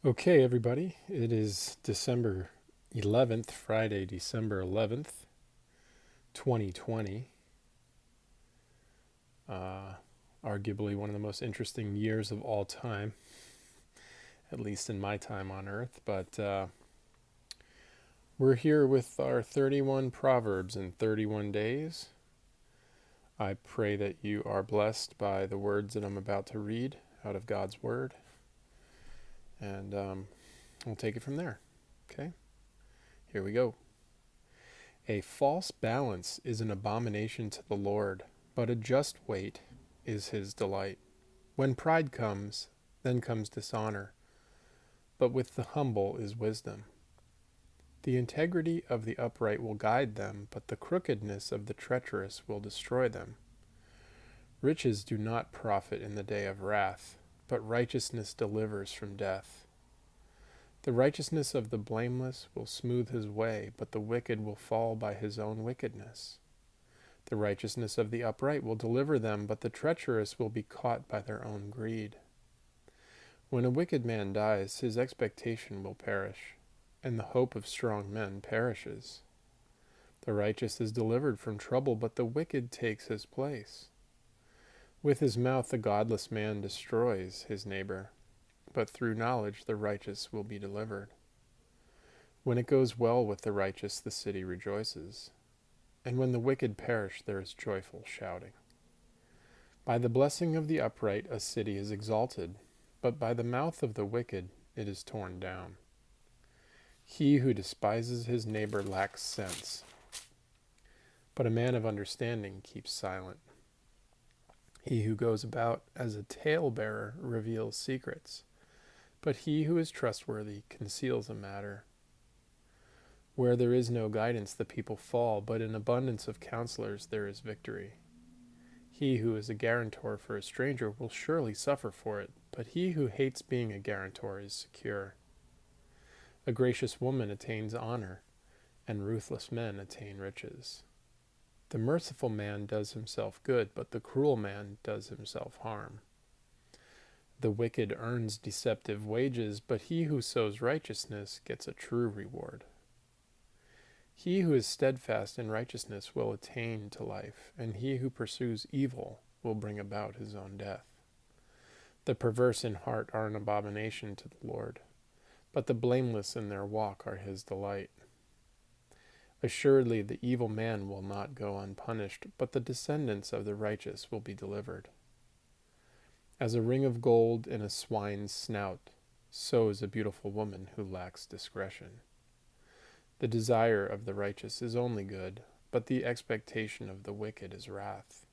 Okay, everybody, it is December 11th, Friday, December 11th, 2020. Arguably one of the most interesting years of all time, at least in my time on Earth. But we're here with our 31 Proverbs in 31 days. I pray that you are blessed by the words that I'm about to read out of God's Word. And we'll take it from there. Okay? Here we go. A false balance is an abomination to the Lord, but a just weight is his delight. When pride comes, then comes dishonor, but with the humble is wisdom. The integrity of the upright will guide them, but the crookedness of the treacherous will destroy them. Riches do not profit in the day of wrath, but righteousness delivers from death. The righteousness of the blameless will smooth his way, but the wicked will fall by his own wickedness. The righteousness of the upright will deliver them, but the treacherous will be caught by their own greed. When a wicked man dies, his expectation will perish, and the hope of strong men perishes. The righteous is delivered from trouble, but the wicked takes his place. With his mouth the godless man destroys his neighbor, but through knowledge the righteous will be delivered. When it goes well with the righteous, the city rejoices, and when the wicked perish, there is joyful shouting. By the blessing of the upright a city is exalted, but by the mouth of the wicked it is torn down. He who despises his neighbor lacks sense, but a man of understanding keeps silent. He who goes about as a talebearer reveals secrets, but he who is trustworthy conceals a matter. Where there is no guidance, the people fall, but in abundance of counselors there is victory. He who is a guarantor for a stranger will surely suffer for it, but he who hates being a guarantor is secure. A gracious woman attains honor, and ruthless men attain riches. The merciful man does himself good, but the cruel man does himself harm. The wicked earns deceptive wages, but he who sows righteousness gets a true reward. He who is steadfast in righteousness will attain to life, and he who pursues evil will bring about his own death. The perverse in heart are an abomination to the Lord, but the blameless in their walk are his delight. Assuredly the evil man will not go unpunished, but the descendants of the righteous will be delivered. As a ring of gold in a swine's snout, so is a beautiful woman who lacks discretion. The desire of the righteous is only good, but the expectation of the wicked is wrath.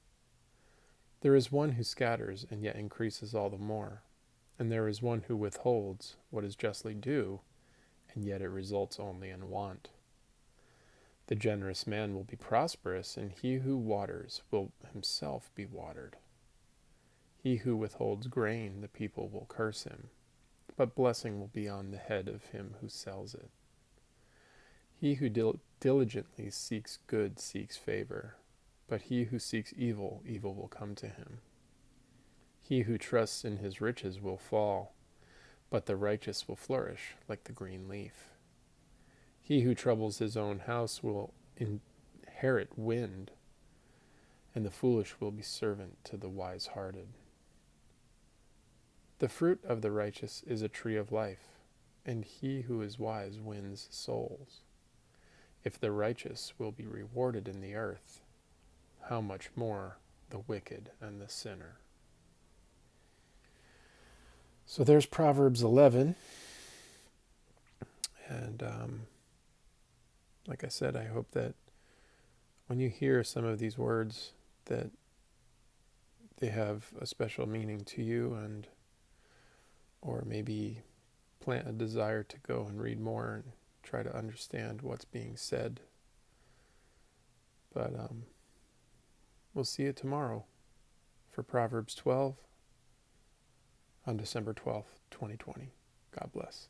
There is one who scatters and yet increases all the more, and there is one who withholds what is justly due, and yet it results only in want. The generous man will be prosperous, and he who waters will himself be watered. He who withholds grain, the people will curse him, but blessing will be on the head of him who sells it. He who diligently seeks good seeks favor, but he who seeks evil, evil will come to him. He who trusts in his riches will fall, but the righteous will flourish like the green leaf. He who troubles his own house will inherit wind, and the foolish will be servant to the wise-hearted. The fruit of the righteous is a tree of life, and he who is wise wins souls. If the righteous will be rewarded in the earth, how much more the wicked and the sinner. So there's Proverbs 11. And like I said, I hope that when you hear some of these words that they have a special meaning to you, and or maybe plant a desire to go and read more and try to understand what's being said. But we'll see you tomorrow for Proverbs 12 on December 12th, 2020. God bless.